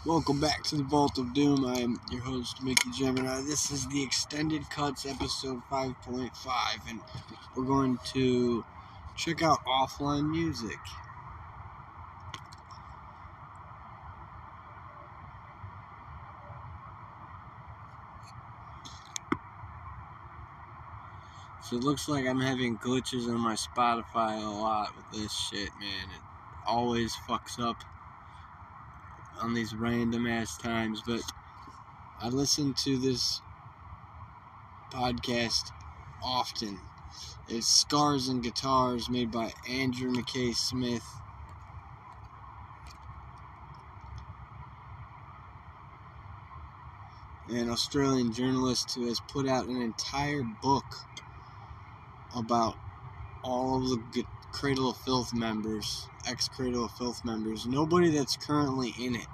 Welcome back to the Vault of Doom. I am your host, mickeygemineye. This is the Extended Cuts episode 5.5, and we're going to check out offline music. So it looks like I'm having glitches on my Spotify a lot with this shit, man. It always fucks up on these random ass times, but I listen to this podcast often. It's Scars and Guitars, made by Andrew McKay Smith. An Australian journalist who has put out an entire book about all of the Cradle of Filth members, ex-Cradle of Filth members. Nobody that's currently in it,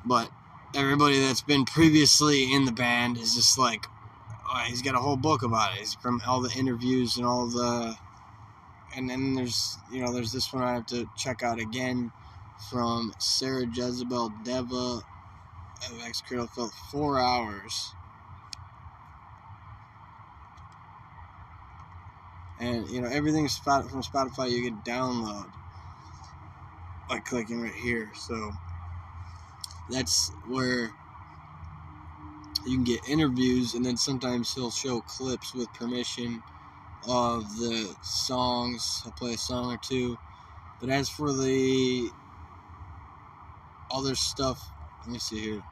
but everybody that's been previously in the band is just like, he's got a whole book about it. It's from all the interviews and all the, and then there's this one I have to check out again from Sarah Jezebel Deva of ex-Cradle of Filth, 4 hours. And, everything's from Spotify you can download by clicking right here. So that's where you can get interviews, and then sometimes he'll show clips with permission of the songs. He'll play a song or two. But as for the other stuff, let me see here,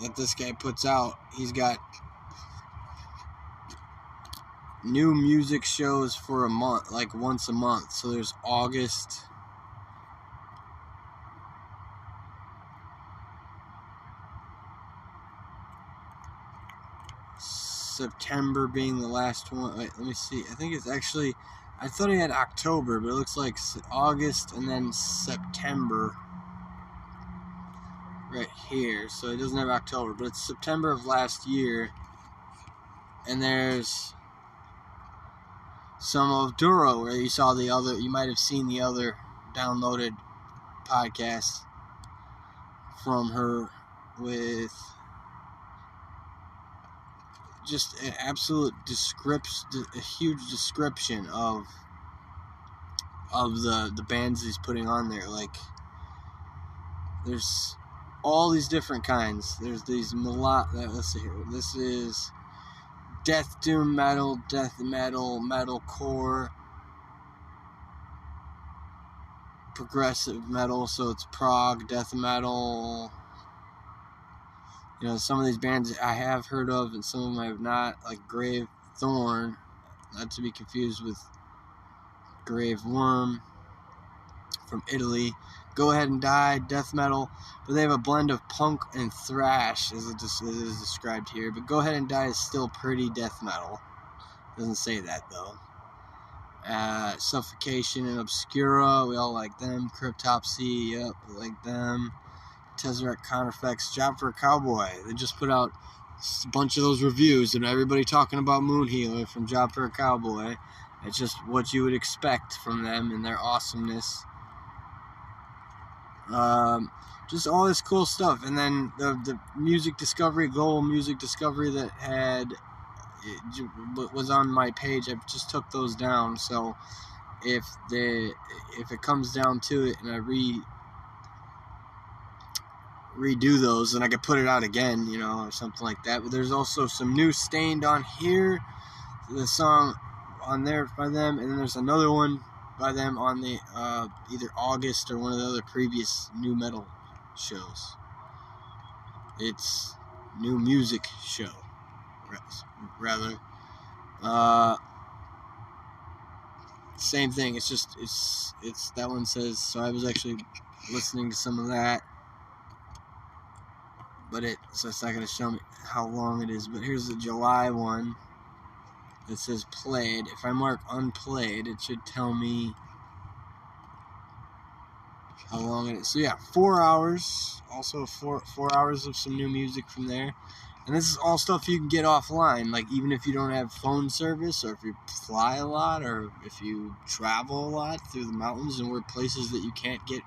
that this guy puts out, he's got new music shows for a month, like once a month. So there's August, September being the last one. Wait, let me see. I think it's actually, I thought he had October, but it looks like August and then September right here. So it doesn't have October, but it's September of last year. And there's some of Duro, where you might have seen the other downloaded podcast from her, with just an absolute a huge description of the bands he's putting on there. Like, there's all these different kinds. There's these let's see here. This is death doom metal, death metal, metalcore, progressive metal, so it's prog, death metal. Some of these bands I have heard of and some of them I have not, like Grave Thorn, not to be confused with Grave Worm from Italy. Go Ahead and Die, death metal, but they have a blend of punk and thrash, as it is described here. But Go Ahead and Die is still pretty death metal. Doesn't say that though. Suffocation and Obscura, we all like them. Cryptopsy, yep, we like them. Tesseract Counterfex, Job for a Cowboy. They just put out a bunch of those reviews, and everybody talking about Moon Healer from Job for a Cowboy. It's just what you would expect from them and their awesomeness. Just all this cool stuff. And then the music discovery, global music discovery that was on my page, I just took those down. So if it comes down to it and I redo those, and I could put it out again, or something like that. But there's also some new Stained on here, the song on there by them, and then there's another one by them on the either August or one of the other previous new metal shows. It's new music show, rather. Same thing. It's that one says. So I was actually listening to some of that. So it's not going to show me how long it is. But here's the July one that says played. If I mark unplayed, it should tell me how long it is. So yeah, 4 hours. Also 4 hours of some new music from there. And this is all stuff you can get offline, like even if you don't have phone service, or if you fly a lot, or if you travel a lot through the mountains and where places that you can't get,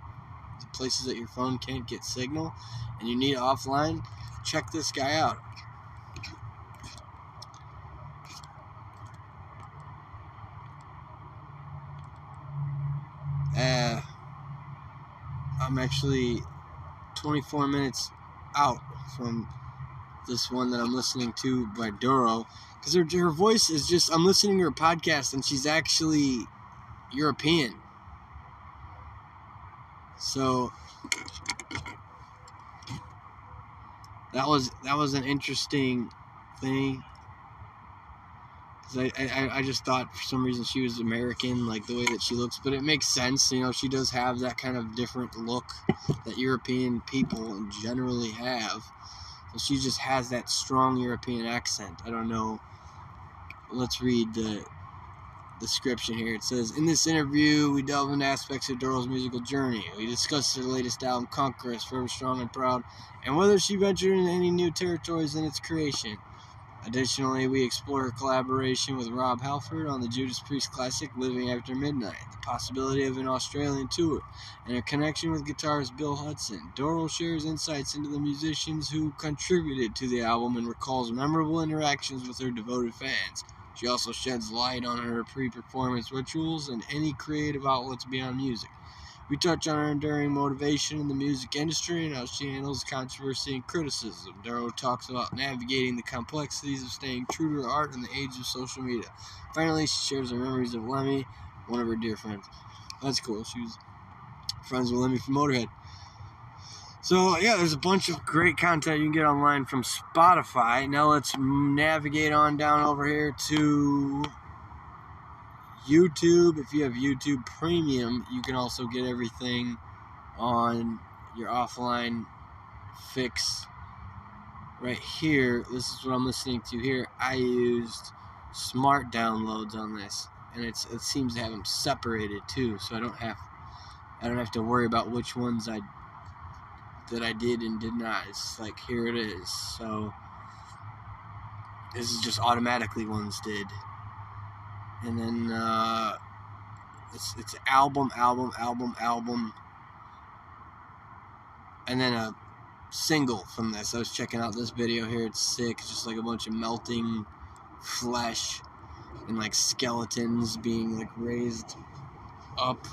the places that your phone can't get signal, and you need it offline, check this guy out. I'm actually 24 minutes out from this one that I'm listening to by Doro, because her voice is just, I'm listening to her podcast and she's actually European. So that was an interesting thing, because I just thought for some reason she was American, like the way that she looks, but it makes sense, you know, she does have that kind of different look that European people generally have. So she just has that strong European accent. I don't know. Let's read the description here. It says, in this interview, we delve into aspects of Doro's musical journey. We discuss her latest album, Conquerors, Forever Strong and Proud, and whether she ventured into any new territories in its creation. Additionally, we explore her collaboration with Rob Halford on the Judas Priest classic, Living After Midnight, the possibility of an Australian tour, and her connection with guitarist Bill Hudson. Doro shares insights into the musicians who contributed to the album and recalls memorable interactions with her devoted fans. She also sheds light on her pre-performance rituals and any creative outlets beyond music. We touch on her enduring motivation in the music industry and how she handles controversy and criticism. Doro talks about navigating the complexities of staying true to her art in the age of social media. Finally, she shares her memories of Lemmy, one of her dear friends. That's cool. She was friends with Lemmy from Motorhead. So, yeah, there's a bunch of great content you can get online from Spotify. Now let's navigate on down over here to YouTube. If you have YouTube Premium, you can also get everything on your offline fix right here. This is what I'm listening to here. I used smart downloads on this, and it seems to have them separated too, so I don't have to worry about which ones that I did and did not. It's like, here it is. So this is just automatically ones did, and then it's album, and then a single from this. I was checking out this video here. It's sick. It's just like a bunch of melting flesh and like skeletons being like raised up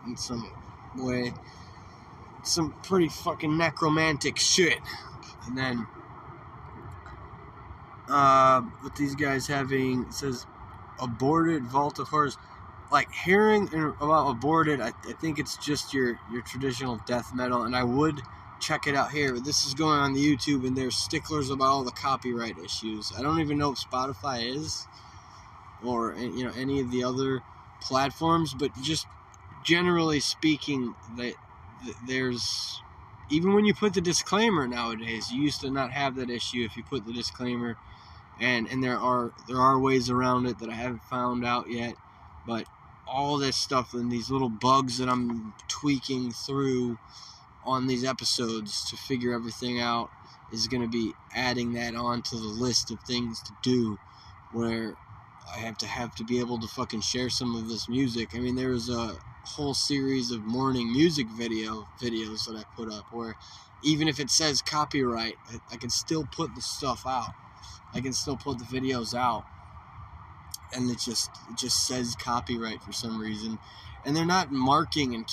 in some way. Some pretty fucking necromantic shit. And then with these guys having, it says aborted Vault of Horrors. Like, hearing about aborted, I think it's just your traditional death metal, and I would check it out here, but this is going on the YouTube, and they're sticklers about all the copyright issues. I don't even know if Spotify is, or, you know, any of the other platforms, but just generally speaking, that there's, even when you put the disclaimer nowadays, you used to not have that issue if you put the disclaimer, and there are ways around it that I haven't found out yet, but all this stuff and these little bugs that I'm tweaking through on these episodes to figure everything out is going to be adding that on to the list of things to do, where I have to be able to fucking share some of this music. I mean, there was a whole series of morning music videos that I put up where even if it says copyright, I can still put the stuff out. I can still put the videos out, and it just says copyright for some reason, and they're not marking and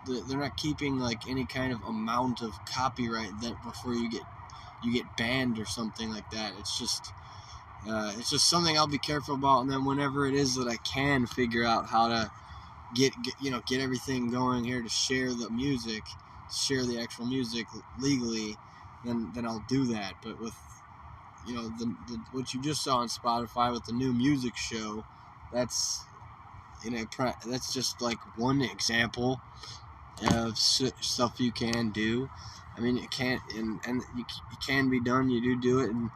they're not keeping like any kind of amount of copyright that before you get banned or something like that. It's just something I'll be careful about, and then whenever it is that I can figure out how to get everything going here to share the music, share the actual music legally, then I'll do that. But with, you know, the what you just saw on Spotify with the new music show, that's, you know, that's just like one example of stuff you can do. I mean, it can't, and it can be done. You do it, and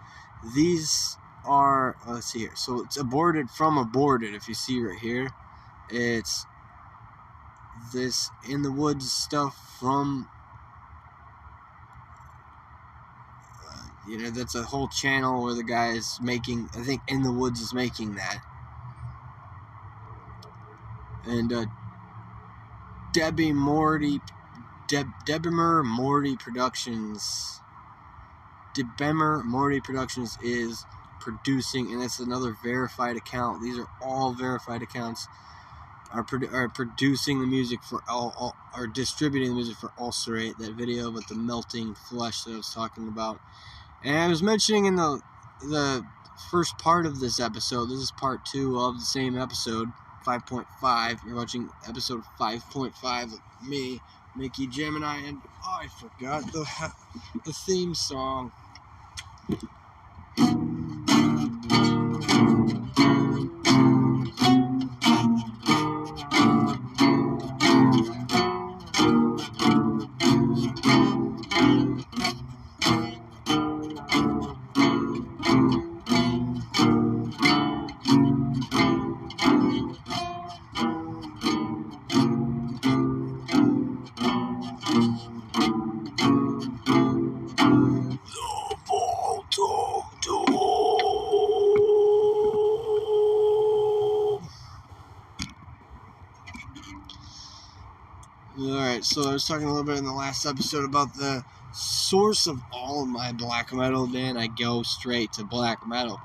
these are, let's see here. So it's aborted from aborted. If you see right here, it's this In the Woods stuff from you know, that's a whole channel where the guy is making, I think In the Woods is making that. And Debbie Morty Productions. Debemer Morty Productions is producing, and it's another verified account. These are all verified accounts. Are producing the music for are distributing the music for Ulcerate, that video with the melting flesh that I was talking about. And I was mentioning in the first part of this episode, this is part 2 of the same episode, 5.5. You're watching episode 5.5 of me, Mickey Gemineye, and I forgot the theme song. Alright, so I was talking a little bit in the last episode about the source of all of my black metal, man. I go straight to black metal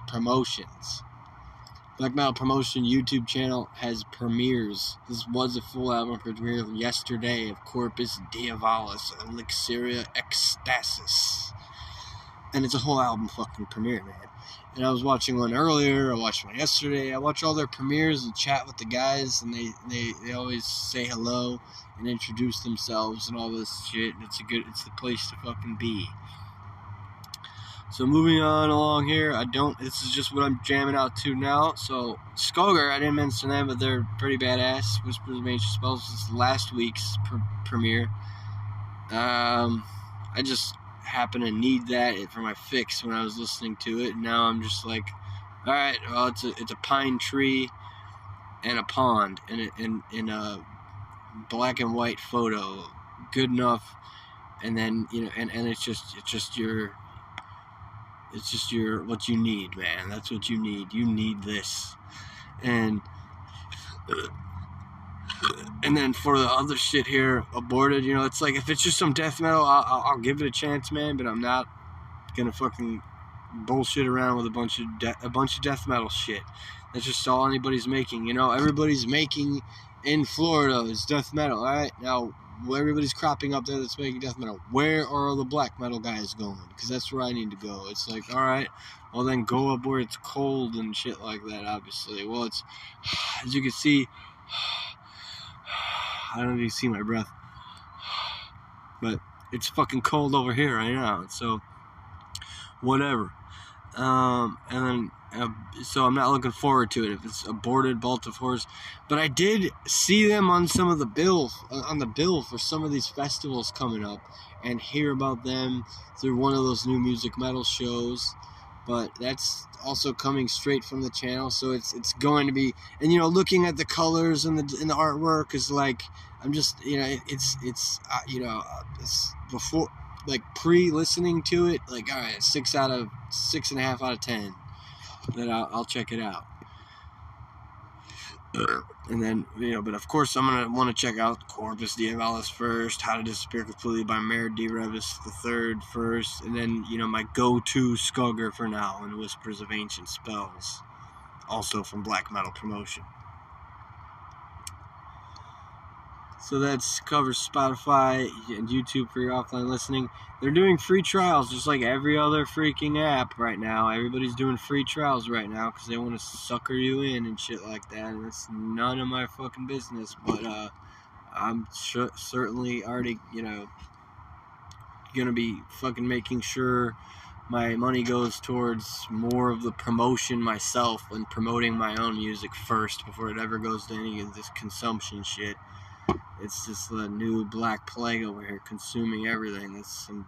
promotions. Black Metal Promotion YouTube channel has premieres. This was a full album premiere yesterday of Corpus Diavolis, Elixir Ecstasis. And it's a whole album fucking premiere, man. And I was watching one earlier, I watched one yesterday. I watch all their premieres and chat with the guys, and they always say hello and introduce themselves and all this shit. And it's the place to fucking be. So moving on along here, this is just what I'm jamming out to now. So Skoger, I didn't mention them, but they're pretty badass. Whispers of Ancient Spells is last week's premiere. I just happen to need that for my fix when I was listening to it. And now I'm just like, all right, well, it's a pine tree and a pond in a black and white photo, good enough. And then and it's just your what you need, man. That's what you need. You need this, and then for the other shit here, Aborted. It's like if it's just some death metal, I'll give it a chance, man. But I'm not gonna fucking bullshit around with a bunch of death metal shit. That's just all anybody's making. Everybody's making in Florida is death metal. All right, now everybody's cropping up there that's making death metal. Where are all the black metal guys going? Because that's where I need to go. It's like, all right, well then go up where it's cold and shit like that. Obviously, well, it's as you can see. I don't know if you see my breath, but it's fucking cold over here right now. So whatever. And then so I'm not looking forward to it if it's Aborted, Bolt of Horrors. But I did see them on some of the bill for some of these festivals coming up, and hear about them through one of those new music metal shows. But that's also coming straight from the channel, so it's going to be. And looking at the colors and the artwork is like, I'm just it's before, like, pre-listening to it, like, all right, 6.5 out of 10. Then I'll check it out. And then, but of course I'm going to want to check out Corpus Diavolis first, How to Disappear Completely by Mayor D. Revis III first, and then, my go-to Skoger for now, and Whispers of Ancient Spells, also from Black Metal Promotion. So that's covers Spotify and YouTube for your offline listening. They're doing free trials just like every other freaking app right now. Everybody's doing free trials right now because they want to sucker you in and shit like that. And it's none of my fucking business. But I'm certainly already, gonna be fucking making sure my money goes towards more of the promotion myself and promoting my own music first before it ever goes to any of this consumption shit. It's just the new black plague over here consuming everything. That's some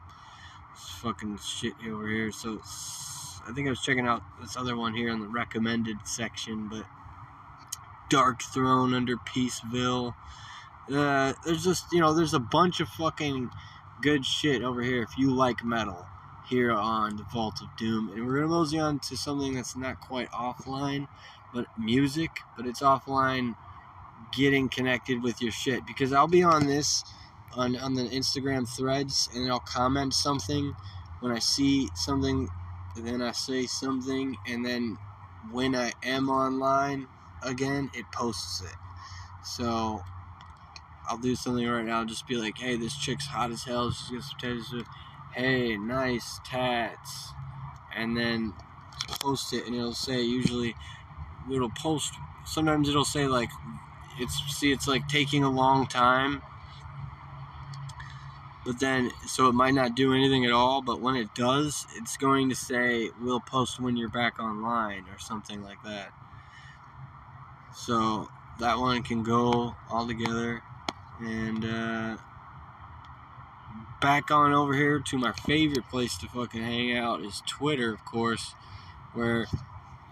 fucking shit over here. So I think I was checking out this other one here in the recommended section, but Dark Throne under Peaceville. There's just, there's a bunch of fucking good shit over here if you like metal. here on the Vault of Doom. And we're going to mosey on to something that's not quite offline, but music, but it's offline getting connected with your shit. Because I'll be on this, on the Instagram threads, and I'll comment something when I see something, and then I say something, and then when I am online again, it posts it. So I'll do something right now, just be like, hey, this chick's hot as hell, she's got some tattoos, hey, nice tats, and then post it, and it'll say, usually it'll post, sometimes it'll say like, it's like taking a long time, but then, so it might not do anything at all, but when it does, it's going to say, we'll post when you're back online, or something like that. So that one can go all together. And back on over here to my favorite place to fucking hang out is Twitter, of course, where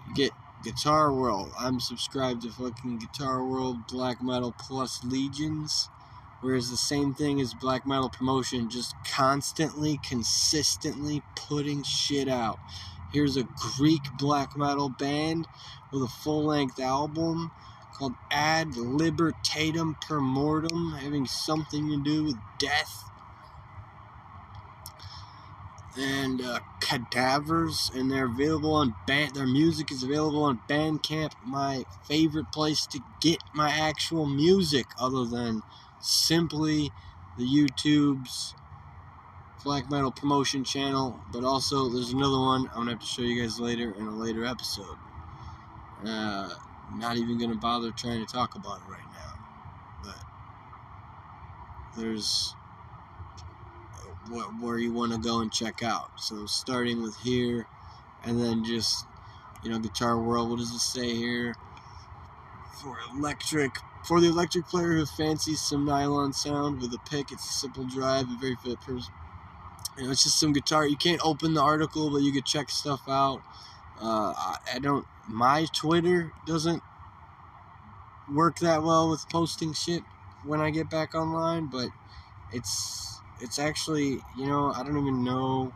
you get Guitar World. I'm subscribed to fucking Guitar World, Black Metal Plus Legions, whereas the same thing as Black Metal Promotion, just constantly, consistently putting shit out. Here's a Greek black metal band with a full-length album called Ad Libertatem Per Mortem, having something to do with death. And Cadavers, and they're available on their music is available on Bandcamp, my favorite place to get my actual music, other than simply the YouTube's Black Metal Promotion channel. But also there's another one I'm gonna have to show you guys later in a later episode. Not even gonna bother trying to talk about it right now, but there's where you want to go and check out. So starting with here, and then just, Guitar World, what does it say here? For the electric player who fancies some nylon sound with a pick, it's a simple drive and very fit purpose. It's just some guitar. You can't open the article, but you can check stuff out. My Twitter doesn't work that well with posting shit when I get back online, but it's actually, I don't even know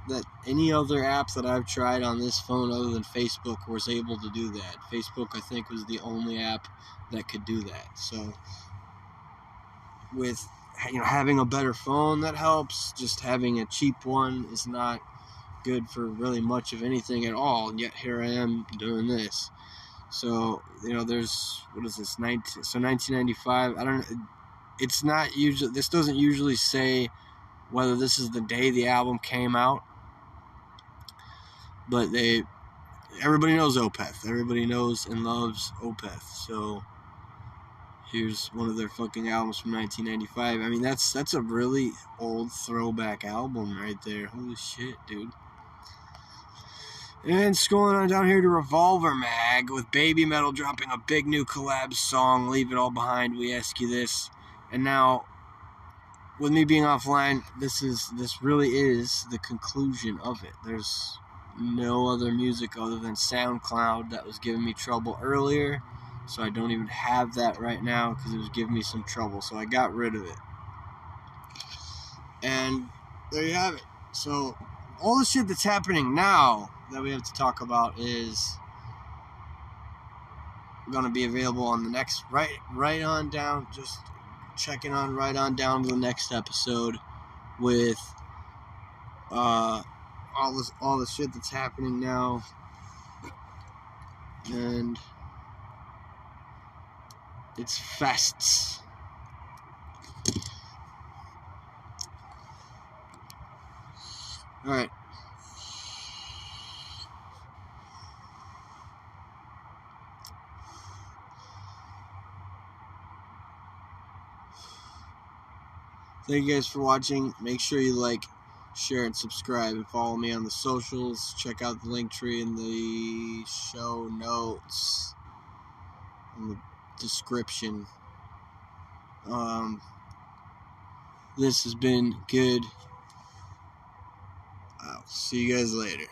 that any other app that I've tried on this phone other than Facebook was able to do that. Facebook, I think, was the only app that could do that. So with having a better phone, that helps. Just having a cheap one is not good for really much of anything at all, and yet here I am doing this. So there's, what is this, 1995, I don't know. It's not usually, this doesn't usually say whether this is the day the album came out, but everybody knows Opeth. Everybody knows and loves Opeth. So here's one of their fucking albums from 1995. I mean, that's a really old throwback album right there. Holy shit, dude. And scrolling on down here to Revolver Mag, with Baby Metal dropping a big new collab song, Leave It All Behind, We Ask You This. And now, with me being offline, this really is the conclusion of it. There's no other music other than SoundCloud that was giving me trouble earlier, so I don't even have that right now because it was giving me some trouble, so I got rid of it. And there you have it. So all the shit that's happening now that we have to talk about is going to be available on the next, right on down, just checking on right on down to the next episode with all the shit that's happening now. And it's fests. Alright. Thank you guys for watching. Make sure you like, share, and subscribe, and follow me on the socials. Check out the link tree in the show notes, in the description. This has been good. I'll see you guys later.